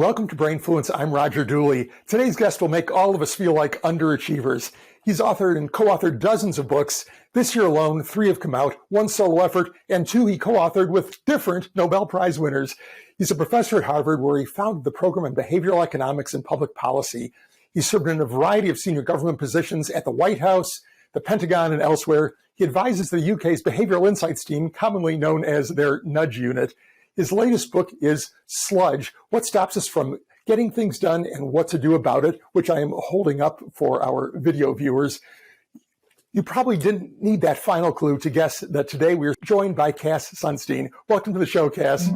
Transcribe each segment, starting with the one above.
Welcome to Brainfluence. I'm Roger Dooley. Today's guest will make all of us feel like underachievers. He's authored and co-authored dozens of books. This year alone, 3 have come out, 1 solo effort, and 2 he co-authored with different Nobel Prize winners. He's a professor at Harvard where he founded the program in behavioral economics and public policy. He's served in a variety of senior government positions at the White House, the Pentagon, and elsewhere. He advises the UK's Behavioral Insights team, commonly known as their Nudge Unit. His latest book is Sludge, What Stops Us from Getting Things Done and What to Do About It, which I am holding up for our video viewers. You probably didn't need that final clue to guess that today we're joined by Cass Sunstein. Welcome to the show, Cass.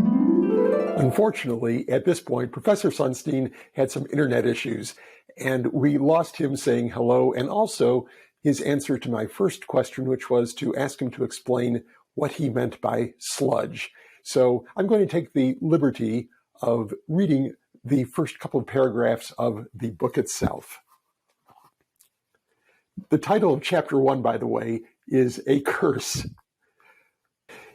Unfortunately, at this point, Professor Sunstein had some internet issues, and we lost him saying hello, and also his answer to my first question, which was to ask him to explain what he meant by sludge. So I'm going to take the liberty of reading the first couple of paragraphs of the book itself. The title of chapter 1, by the way, is A Curse.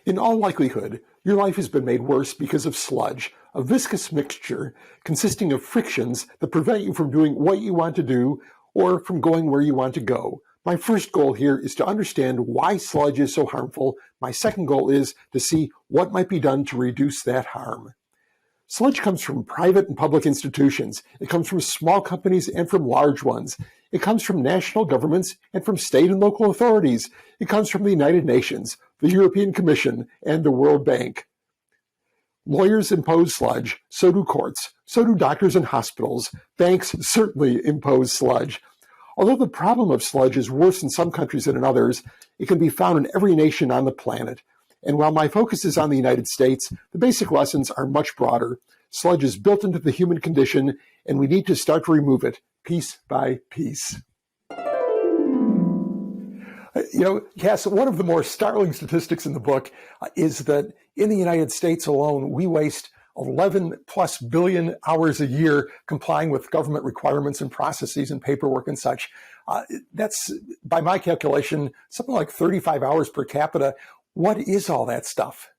In all likelihood, your life has been made worse because of sludge, a viscous mixture consisting of frictions that prevent you from doing what you want to do or from going where you want to go. My first goal here is to understand why sludge is so harmful. My second goal is to see what might be done to reduce that harm. Sludge comes from private and public institutions. It comes from small companies and from large ones. It comes from national governments and from state and local authorities. It comes from the United Nations, the European Commission, and the World Bank. Lawyers impose sludge, so do courts, so do doctors and hospitals. Banks certainly impose sludge. Although the problem of sludge is worse in some countries than in others, it can be found in every nation on the planet. And while my focus is on the United States, the basic lessons are much broader. Sludge is built into the human condition, and we need to start to remove it, piece by piece. Cass, one of the more startling statistics in the book is that in the United States alone, we waste 11 plus billion hours a year complying with government requirements and processes and paperwork and such. That's, by my calculation, something like 35 hours per capita. What is all that stuff?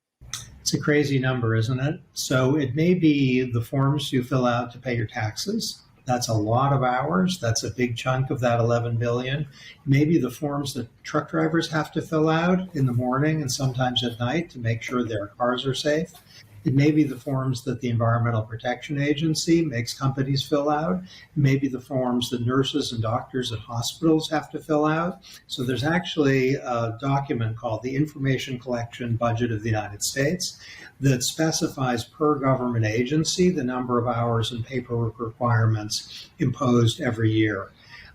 It's a crazy number, isn't it? So it may be the forms you fill out to pay your taxes. That's a lot of hours. That's a big chunk of that 11 billion. Maybe the forms that truck drivers have to fill out in the morning and sometimes at night to make sure their cars are safe. It may be the forms that the Environmental Protection Agency makes companies fill out. It may be the forms that nurses and doctors at hospitals have to fill out. So there's actually a document called the Information Collection Budget of the United States that specifies per government agency the number of hours and paperwork requirements imposed every year.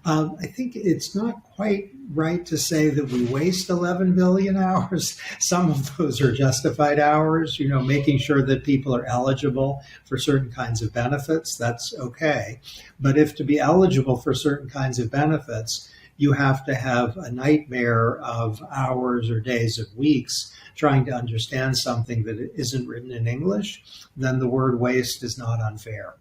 I think it's not quite right to say that we waste 11 billion hours. Some of those are justified hours, making sure that people are eligible for certain kinds of benefits. That's okay. But if to be eligible for certain kinds of benefits, you have to have a nightmare of hours or days or weeks trying to understand something that isn't written in English, then the word waste is not unfair.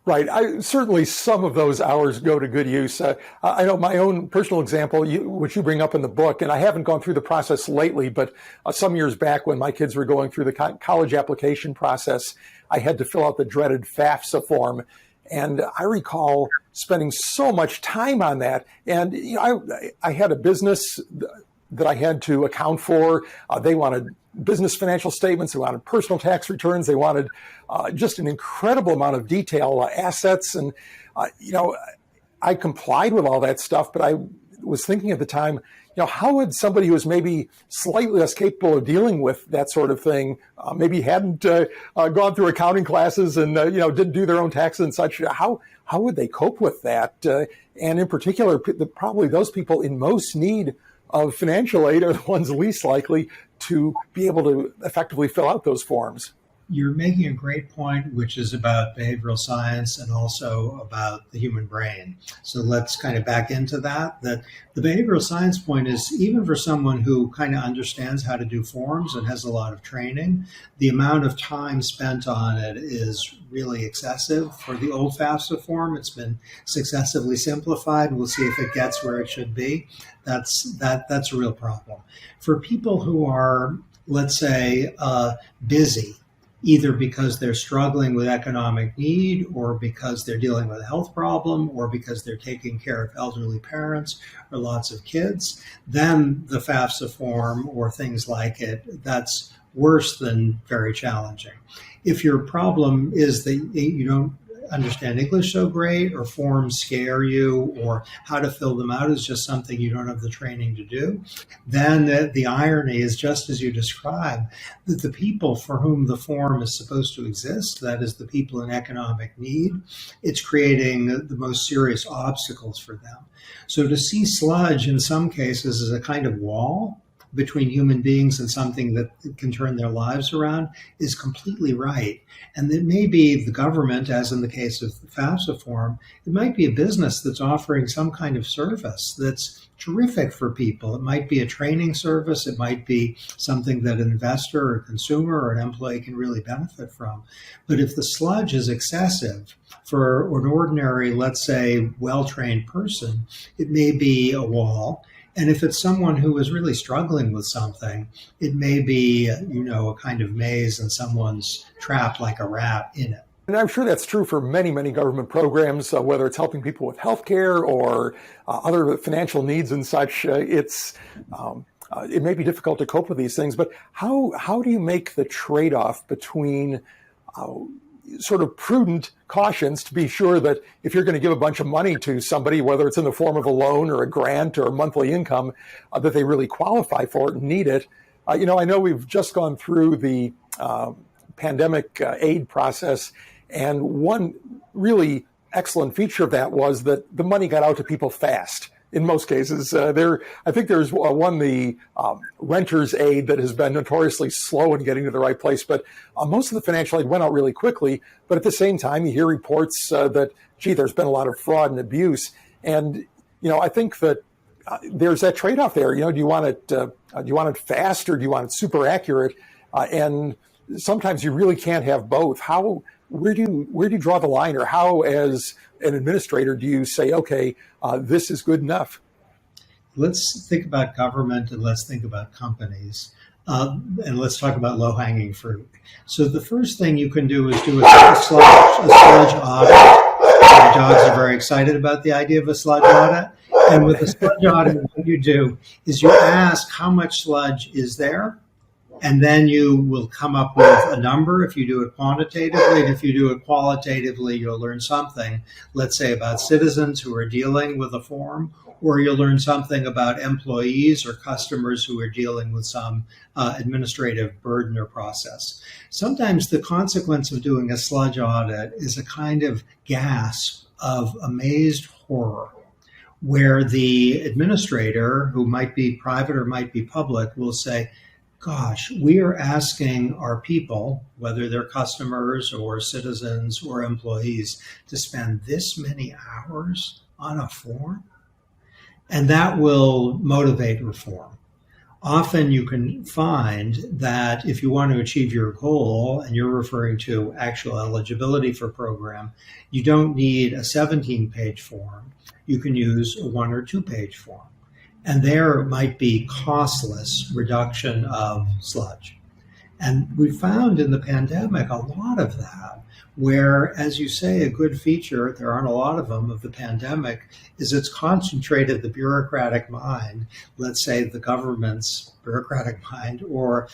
Right. Certainly some of those hours go to good use. I know my own personal example, which you bring up in the book, and I haven't gone through the process lately, but some years back when my kids were going through the college application process, I had to fill out the dreaded FAFSA form. And I recall spending so much time on that. And I had a business that I had to account for. They wanted business financial statements, they wanted personal tax returns, they wanted just an incredible amount of detail, assets. And, I complied with all that stuff, but I was thinking at the time, how would somebody who was maybe slightly less capable of dealing with that sort of thing, maybe hadn't gone through accounting classes and, didn't do their own taxes and such, how would they cope with that? And in particular, probably those people in most need of financial aid are the ones least likely to be able to effectively fill out those forms. You're making a great point, which is about behavioral science and also about the human brain. So let's kind of back into that the behavioral science point is even for someone who kind of understands how to do forms and has a lot of training, the amount of time spent on it is really excessive. For the old FAFSA form, it's been successively simplified. We'll see if it gets where it should be. That's a real problem. For people who are, let's say, busy, either because they're struggling with economic need, or because they're dealing with a health problem, or because they're taking care of elderly parents or lots of kids, then the FAFSA form or things like it, that's worse than very challenging. If your problem is that you don't understand English so great, or forms scare you, or how to fill them out is just something you don't have the training to do, then the irony is just as you describe, that the people for whom the form is supposed to exist, that is the people in economic need, it's creating the most serious obstacles for them. So to see sludge in some cases as a kind of wall between human beings and something that can turn their lives around is completely right. And it may be the government, as in the case of the FAFSA form, it might be a business that's offering some kind of service that's terrific for people. It might be a training service. It might be something that an investor or a consumer or an employee can really benefit from. But if the sludge is excessive for an ordinary, let's say, well-trained person, it may be a wall. And if it's someone who is really struggling with something, it may be, a kind of maze and someone's trapped like a rat in it. And I'm sure that's true for many, many government programs, whether it's helping people with healthcare or other financial needs and such. It may be difficult to cope with these things, but how do you make the trade-off between sort of prudent cautions to be sure that if you're going to give a bunch of money to somebody, whether it's in the form of a loan or a grant or a monthly income, that they really qualify for it and need it? I know we've just gone through the pandemic aid process, and one really excellent feature of that was that the money got out to people fast. In most cases, I think there's the renter's aid that has been notoriously slow in getting to the right place. But most of the financial aid went out really quickly. But at the same time, you hear reports that, there's been a lot of fraud and abuse. And I think that there's that trade-off there. Do you want it fast, or do you want it super accurate? And sometimes you really can't have both. Where do you draw the line, or how, as an administrator, do you say, okay, this is good enough? Let's think about government, and let's think about companies, and let's talk about low-hanging fruit. So the first thing you can do is do a sludge audit. My dogs are very excited about the idea of a sludge audit. And with a sludge audit, what you do is you ask how much sludge is there, and then you will come up with a number if you do it quantitatively. And if you do it qualitatively, you'll learn something, let's say, about citizens who are dealing with a form, or you'll learn something about employees or customers who are dealing with some administrative burden or process. Sometimes the consequence of doing a sludge audit is a kind of gasp of amazed horror, where the administrator, who might be private or might be public, will say, gosh, we are asking our people, whether they're customers or citizens or employees, to spend this many hours on a form? And that will motivate reform. Often you can find that if you want to achieve your goal, and you're referring to actual eligibility for program, you don't need a 17-page form. You can use a 1 or 2-page form. And there might be costless reduction of sludge. And we found in the pandemic a lot of that, where, as you say, a good feature, there aren't a lot of them, of the pandemic, is it's concentrated the bureaucratic mind, let's say the government's bureaucratic mind, or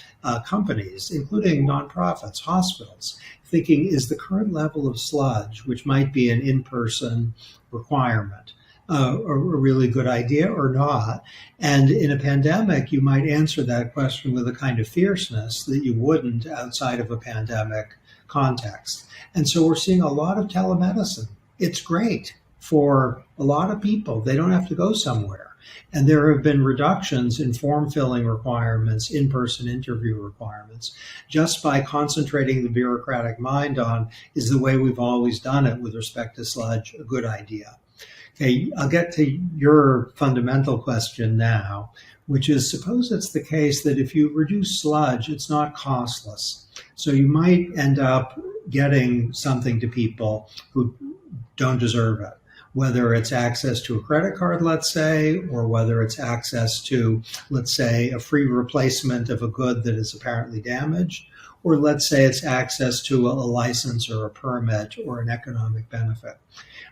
companies, including nonprofits, hospitals, thinking, is the current level of sludge, which might be an in-person requirement, a really good idea or not? And in a pandemic, you might answer that question with a kind of fierceness that you wouldn't outside of a pandemic context. And so we're seeing a lot of telemedicine. It's great for a lot of people. They don't have to go somewhere. And there have been reductions in form filling requirements, in-person interview requirements, just by concentrating the bureaucratic mind on, is the way we've always done it with respect to sludge a good idea? Okay, I'll get to your fundamental question now, which is, suppose it's the case that if you reduce sludge, it's not costless. So you might end up getting something to people who don't deserve it, whether it's access to a credit card, let's say, or whether it's access to, let's say, a free replacement of a good that is apparently damaged, or let's say it's access to a license or a permit or an economic benefit.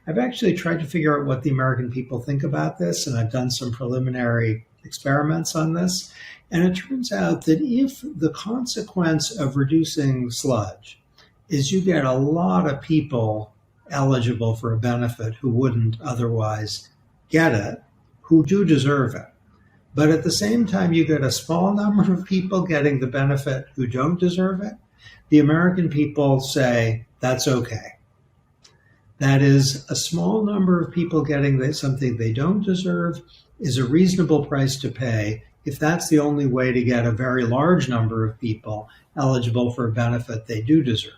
I've actually tried to figure out what the American people think about this, and I've done some preliminary experiments on this. And it turns out that if the consequence of reducing sludge is you get a lot of people eligible for a benefit who wouldn't otherwise get it, who do deserve it. But at the same time, you get a small number of people getting the benefit who don't deserve it. The American people say, that's okay. That is, a small number of people getting something they don't deserve is a reasonable price to pay if that's the only way to get a very large number of people eligible for a benefit they do deserve.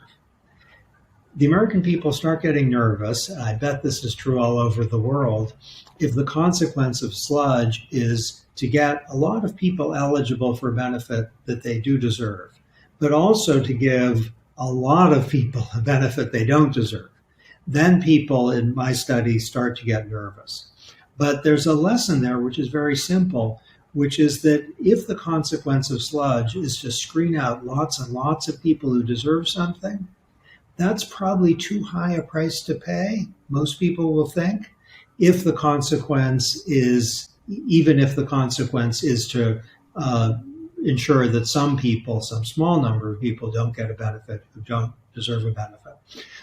The American people start getting nervous, and I bet this is true all over the world, if the consequence of sludge is to get a lot of people eligible for a benefit that they do deserve, but also to give a lot of people a benefit they don't deserve. Then people in my study start to get nervous. But there's a lesson there which is very simple, which is that if the consequence of sludge is to screen out lots and lots of people who deserve something, that's probably too high a price to pay, most people will think, if the consequence is, even if the consequence is to ensure that some people, some small number of people don't get a benefit who don't deserve a benefit.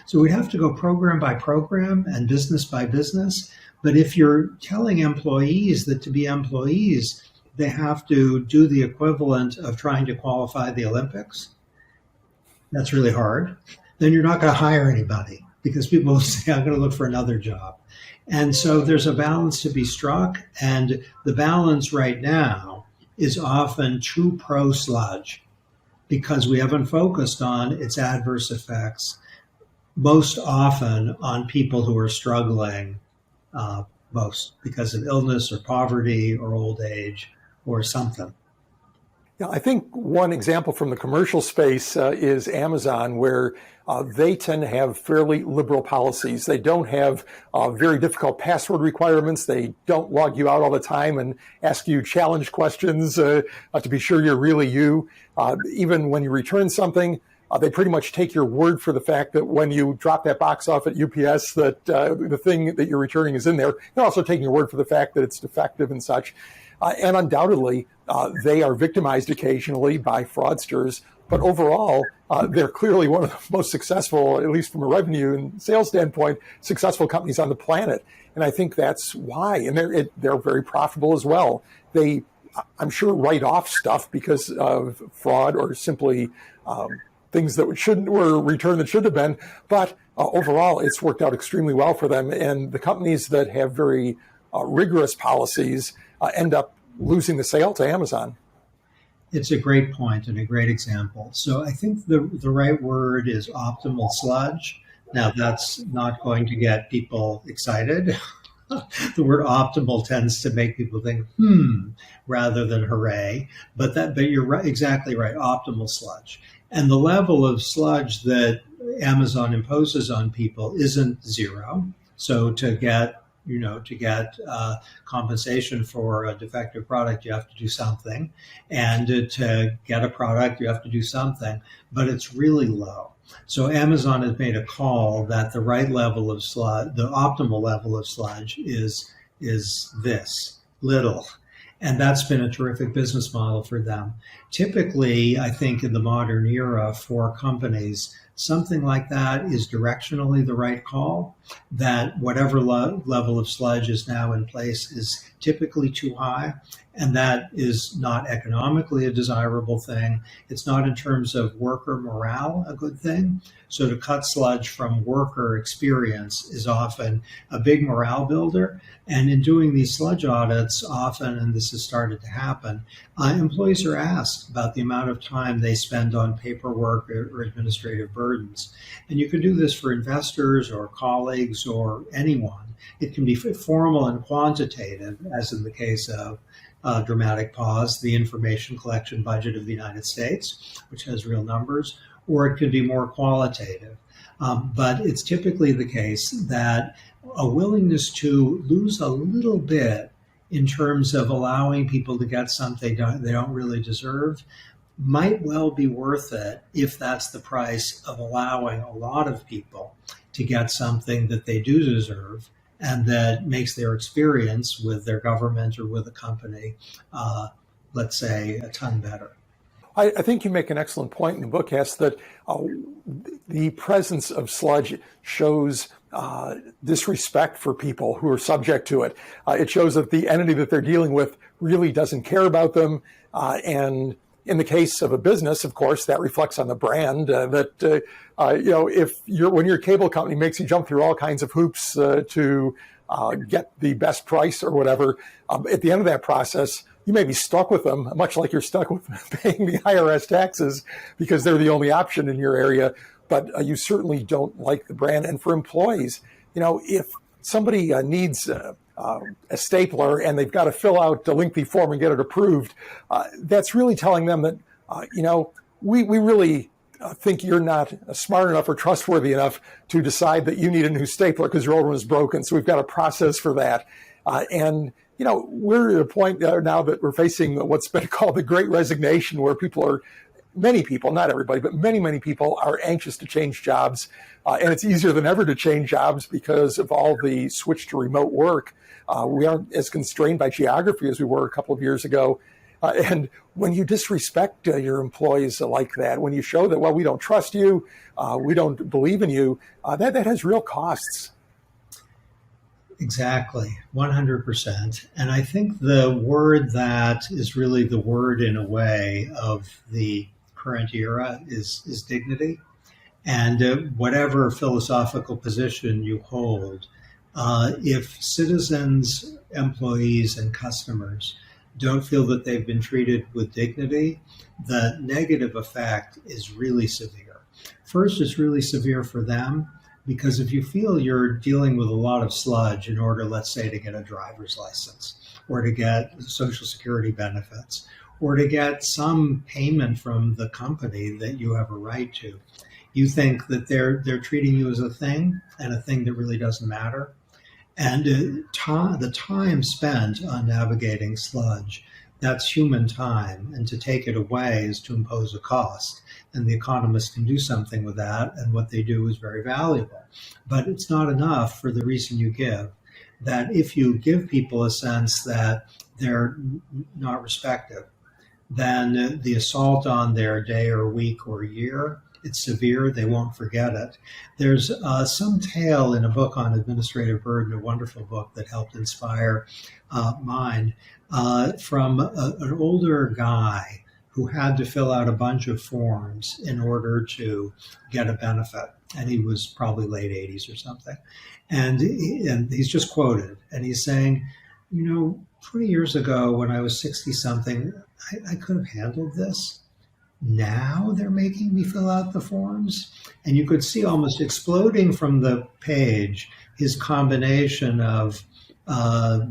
So we have to go program by program and business by business. But if you're telling employees that to be employees, they have to do the equivalent of trying to qualify the Olympics, that's really hard. Then you're not going to hire anybody because people will say, I'm going to look for another job. And so there's a balance to be struck. And the balance right now is often too pro-sludge because we haven't focused on its adverse effects, most often on people who are struggling most because of illness or poverty or old age or something. Yeah, I think one example from the commercial space is Amazon, where they tend to have fairly liberal policies. They don't have very difficult password requirements. They don't log you out all the time and ask you challenge questions to be sure you're really you. Even when you return something, they pretty much take your word for the fact that when you drop that box off at UPS, that the thing that you're returning is in there. They're also taking your word for the fact that it's defective and such. And undoubtedly, they are victimized occasionally by fraudsters. But overall, they're clearly one of the most successful, at least from a revenue and sales standpoint, successful companies on the planet. And I think that's why. And they're very profitable as well. They, I'm sure, write off stuff because of fraud or simply things that were returned that should have been. But overall, it's worked out extremely well for them. And the companies that have very rigorous policies end up losing the sale to Amazon. It's a great point and a great example. So I think the right word is optimal sludge. Now, that's not going to get people excited. The word optimal tends to make people think, rather than hooray. But you're right, exactly right, optimal sludge. And the level of sludge that Amazon imposes on people isn't zero. So to get compensation for a defective product, you have to do something. And to get a product, you have to do something. But it's really low. So Amazon has made a call that the right level of sludge, the optimal level of sludge is this, little. And that's been a terrific business model for them. Typically, I think in the modern era for companies, something like that is directionally the right call, that whatever level of sludge is now in place is typically too high, and that is not economically a desirable thing. It's not in terms of worker morale a good thing. So to cut sludge from worker experience is often a big morale builder. And in doing these sludge audits, often, and this has started to happen, employees are asked about the amount of time they spend on paperwork or administrative burdens. And you can do this for investors or colleagues or anyone. It can be formal and quantitative, as in the case of dramatic pause, the information collection budget of the United States, which has real numbers, or it could be more qualitative. But it's typically the case that a willingness to lose a little bit in terms of allowing people to get something they don't really deserve might well be worth it if that's the price of allowing a lot of people to get something that they do deserve and that makes their experience with their government or with a company, let's say, a ton better. I think you make an excellent point in the book, Hess, that the presence of sludge shows disrespect for people who are subject to it. It shows that the entity that they're dealing with really doesn't care about them. And in the case of a business, of course, that reflects on the brand. If when your cable company makes you jump through all kinds of hoops to get the best price or whatever, at the end of that process, you may be stuck with them, much like you're stuck with paying the IRS taxes because they're the only option in your area. But you certainly don't like the brand. And for employees, if somebody needs a stapler and they've got to fill out a lengthy form and get it approved, that's really telling them that, we really think you're not smart enough or trustworthy enough to decide that you need a new stapler because your old one is broken. So we've got a process for that. We're at a point now that we're facing what's been called the Great Resignation, where many people, not everybody, but many people are anxious to change jobs. And it's easier than ever to change jobs because of all the switch to remote work. We aren't as constrained by geography as we were a couple of years ago. And when you disrespect your employees like that, when you show that, well, we don't trust you, we don't believe in you, that has real costs. Exactly, 100%. And I think the word that is really the word in a way of the current era is dignity. And whatever philosophical position you hold, if citizens, employees, and customers don't feel that they've been treated with dignity, the negative effect is really severe. First, it's really severe for them, because if you feel you're dealing with a lot of sludge in order, let's say, to get a driver's license or to get Social Security benefits or to get some payment from the company that you have a right to, you think that they're treating you as a thing, and a thing that really doesn't matter. And the time spent on navigating sludge, that's human time, and to take it away is to impose a cost. And the economists can do something with that, and what they do is very valuable. But it's not enough for the reason you give, that if you give people a sense that they're not respected, then the assault on their day or week or year, it's severe. They won't forget it. There's some tale in a book on administrative burden, a wonderful book that helped inspire mine, from an older guy who had to fill out a bunch of forms in order to get a benefit. And he was probably late 80s or something. And he's just quoted, and he's saying, 20 years ago when I was 60 something, I could have handled this. Now they're making me fill out the forms. And you could see almost exploding from the page his combination of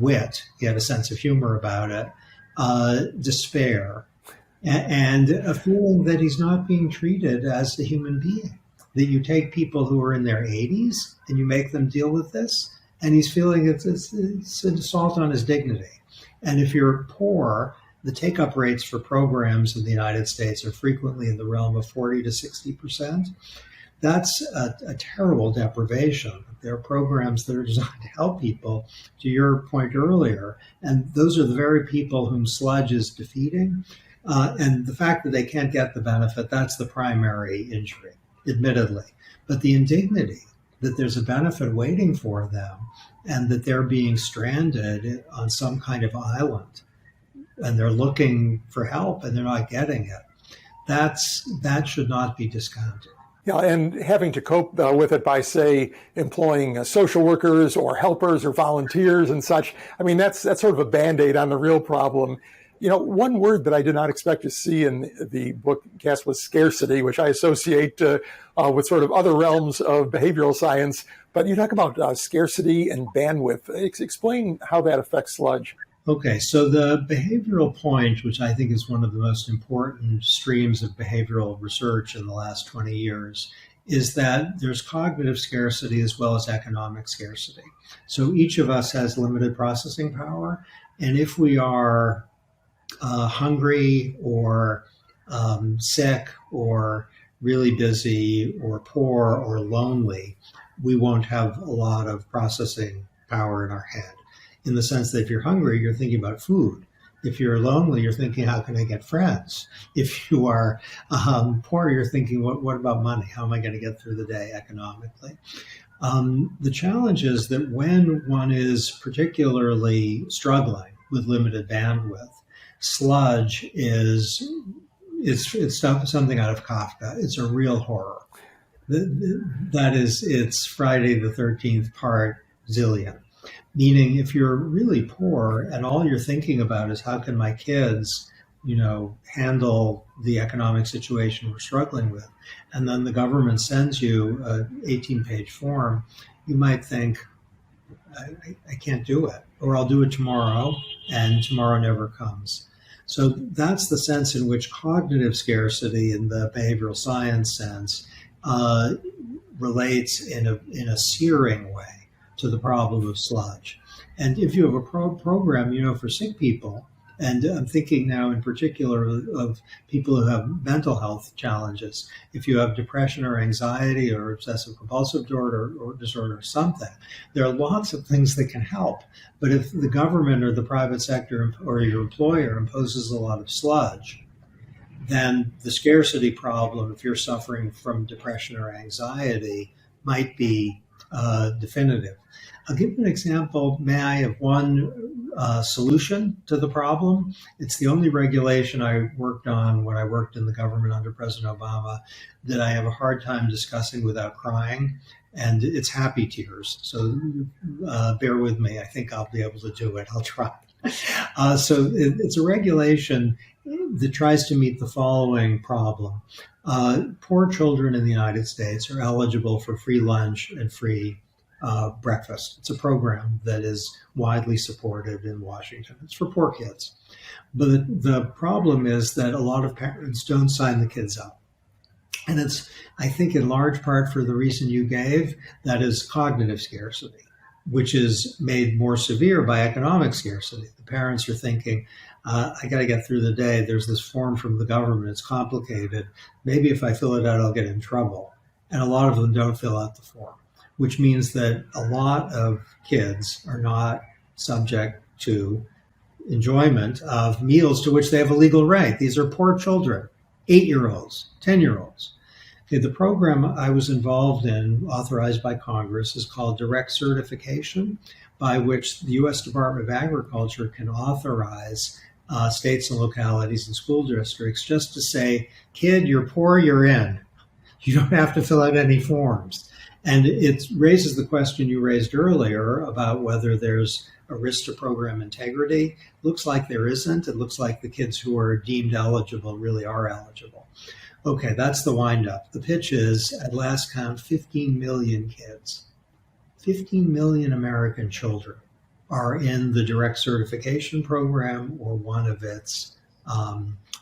wit, he had a sense of humor about it, despair, and a feeling that he's not being treated as a human being. That you take people who are in their 80s and you make them deal with this, and he's feeling it's an assault on his dignity. And if you're poor, the take-up rates for programs in the United States are frequently in the realm of 40 to 60%. That's a terrible deprivation. There are programs that are designed to help people, to your point earlier, and those are the very people whom sludge is defeating. And the fact that they can't get the benefit, that's the primary injury, admittedly. But the indignity that there's a benefit waiting for them and that they're being stranded on some kind of island and they're looking for help and they're not getting it, that should not be discounted. Yeah, and having to cope with it by, say, employing social workers or helpers or volunteers and such. I mean, that's sort of a Band-Aid on the real problem. One word that I did not expect to see in the book, Cass, was scarcity, which I associate with sort of other realms of behavioral science. But you talk about scarcity and bandwidth. Explain how that affects sludge. Okay, so the behavioral point, which I think is one of the most important streams of behavioral research in the last 20 years, is that there's cognitive scarcity as well as economic scarcity. So each of us has limited processing power, and if we are hungry or sick or really busy or poor or lonely, we won't have a lot of processing power in our head. In the sense that if you're hungry, you're thinking about food. If you're lonely, you're thinking, how can I get friends? If you are poor, you're thinking, what about money? How am I going to get through the day economically? The challenge is that when one is particularly struggling with limited bandwidth, sludge it's something out of Kafka. It's a real horror. That is, it's Friday the 13th part zillion. Meaning, if you're really poor and all you're thinking about is how can my kids, handle the economic situation we're struggling with, and then the government sends you an 18-page form, you might think, I can't do it, or I'll do it tomorrow, and tomorrow never comes. So that's the sense in which cognitive scarcity in the behavioral science sense relates in a searing way to the problem of sludge. And if you have a program, for sick people, and I'm thinking now in particular of people who have mental health challenges, if you have depression or anxiety or obsessive compulsive disorder or something, there are lots of things that can help. But if the government or the private sector or your employer imposes a lot of sludge, then the scarcity problem, if you're suffering from depression or anxiety, might be definitive. I'll give you an example, may I, of one solution to the problem. It's the only regulation I worked on when I worked in the government under President Obama that I have a hard time discussing without crying, and it's happy tears. So bear with me. I think I'll be able to do it. I'll try. So it's a regulation that tries to meet the following problem. Poor children in the United States are eligible for free lunch and free breakfast. It's a program that is widely supported in Washington. It's for poor kids. But the problem is that a lot of parents don't sign the kids up. And it's, I think, in large part for the reason you gave, that is cognitive scarcity, which is made more severe by economic scarcity. The parents are thinking, I got to get through the day. There's this form from the government. It's complicated. Maybe if I fill it out, I'll get in trouble. And a lot of them don't fill out the form, which means that a lot of kids are not subject to enjoyment of meals to which they have a legal right. These are poor children, 8-year-olds, 10-year-olds. Okay, the program I was involved in, authorized by Congress, is called direct certification, by which the U.S. Department of Agriculture can authorize states and localities and school districts just to say, kid, you're poor, you're in. You don't have to fill out any forms. And it raises the question you raised earlier about whether there's a risk to program integrity. Looks like there isn't. It looks like the kids who are deemed eligible really are eligible. Okay, that's the windup. The pitch is, at last count, 15 million kids. 15 million American children are in the direct certification program or one of its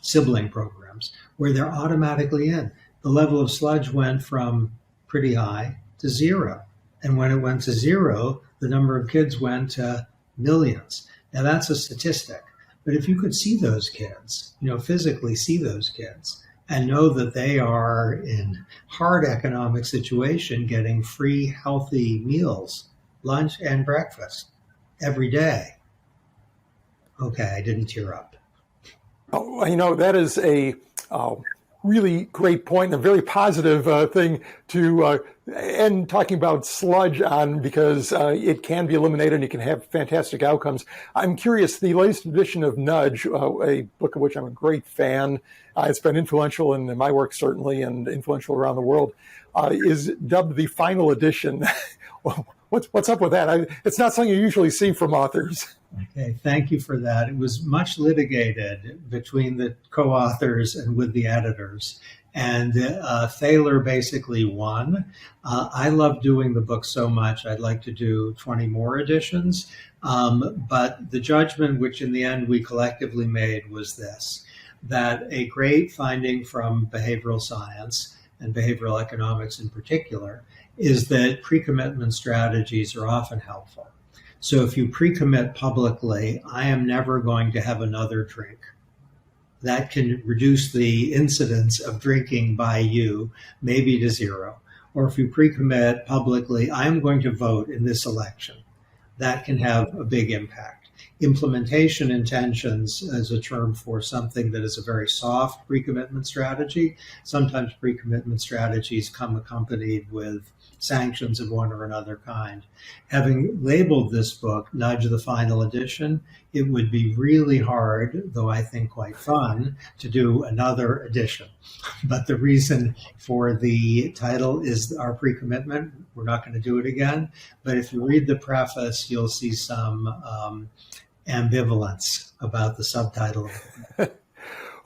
sibling programs where they're automatically in. The level of sludge went from pretty high to zero. And when it went to zero, the number of kids went to millions. Now that's a statistic. But if you could see those kids, physically see those kids, and know that they are in hard economic situation getting free, healthy meals, lunch and breakfast every day. Okay, I didn't tear up. Oh, that is a really great point and a very positive thing to end talking about sludge on, because it can be eliminated and you can have fantastic outcomes. I'm curious, the latest edition of Nudge, a book of which I'm a great fan, it's been influential in my work certainly and influential around the world, is dubbed the final edition. What's up with that? It's not something you usually see from authors. Okay, thank you for that. It was much litigated between the co-authors and with the editors. And Thaler basically won. I love doing the book so much, I'd like to do 20 more editions. But the judgment, which in the end we collectively made, was this, that a great finding from behavioral science and behavioral economics in particular is that pre-commitment strategies are often helpful. So if you pre-commit publicly, I am never going to have another drink. that can reduce the incidence of drinking by you maybe to zero. Or if you pre-commit publicly, I'm going to vote in this election, that can have a big impact. Implementation intentions is a term for something that is a very soft pre-commitment strategy. Sometimes pre-commitment strategies come accompanied with sanctions of one or another kind. Having labeled this book Nudge the Final Edition, it would be really hard, though I think quite fun, to do another edition. But the reason for the title is our pre-commitment. We're not going to do it again. But if you read the preface, you'll see some ambivalence about the subtitle.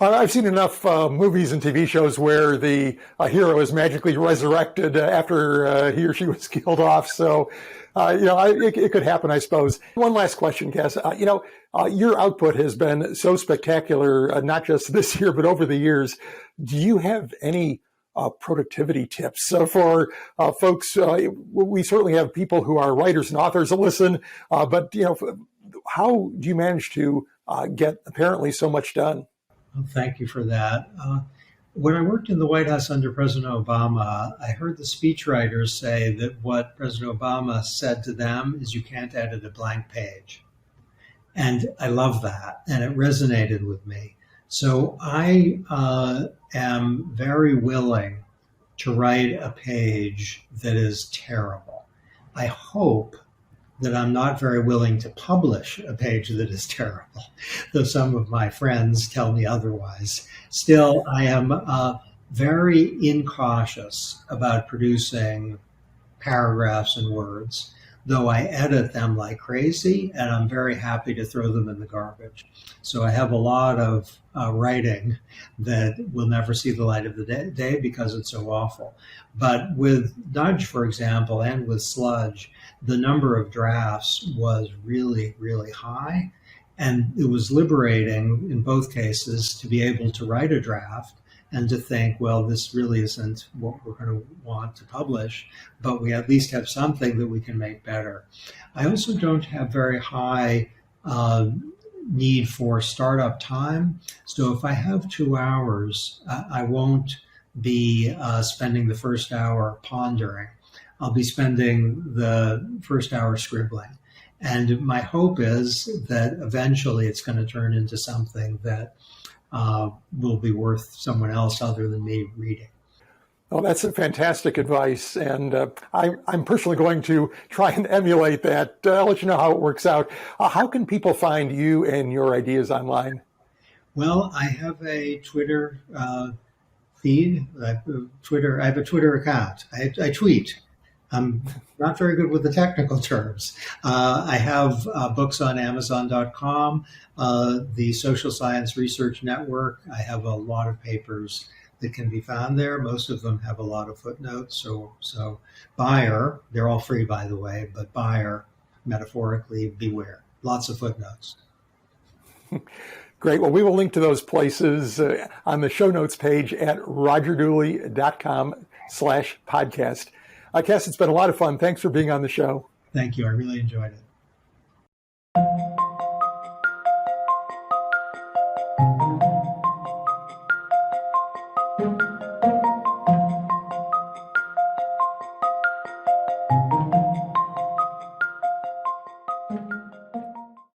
I've seen enough movies and TV shows where the hero is magically resurrected after he or she was killed off. So, it could happen, I suppose. One last question, Cass. Your output has been so spectacular, not just this year, but over the years. Do you have any productivity tips for folks? We certainly have people who are writers and authors that listen, but how do you manage to get apparently so much done? Well, thank you for that. When I worked in the White House under President Obama, I heard the speechwriters say that what President Obama said to them is you can't edit a blank page. And I love that, and it resonated with me. So I am very willing to write a page that is terrible. I hope that I'm not very willing to publish a page that is terrible, though some of my friends tell me otherwise. Still, I am very incautious about producing paragraphs and words, though I edit them like crazy, and I'm very happy to throw them in the garbage. So I have a lot of writing that will never see the light of the day because it's so awful. But with Nudge, for example, and with Sludge, the number of drafts was really, really high. And it was liberating in both cases to be able to write a draft and to think, well, this really isn't what we're going to want to publish, but we at least have something that we can make better. I also don't have very high need for startup time. So if I have 2 hours, I won't be spending the first hour pondering. I'll be spending the first hour scribbling. And my hope is that eventually it's going to turn into something that will be worth someone else other than me reading. Well, that's a fantastic advice, and I'm personally going to try and emulate that. I'll let you know how it works out. How can people find you and your ideas online? Well, I have a Twitter feed. I have a Twitter account. I tweet. I'm not very good with the technical terms. I have books on Amazon.com, the Social Science Research Network. I have a lot of papers that can be found there. Most of them have a lot of footnotes. So buyer, they're all free, by the way, but buyer, metaphorically, beware. Lots of footnotes. Great. Well, we will link to those places on the show notes page at rogerdooley.com/podcast. Cass, it's been a lot of fun. Thanks for being on the show. Thank you. I really enjoyed it.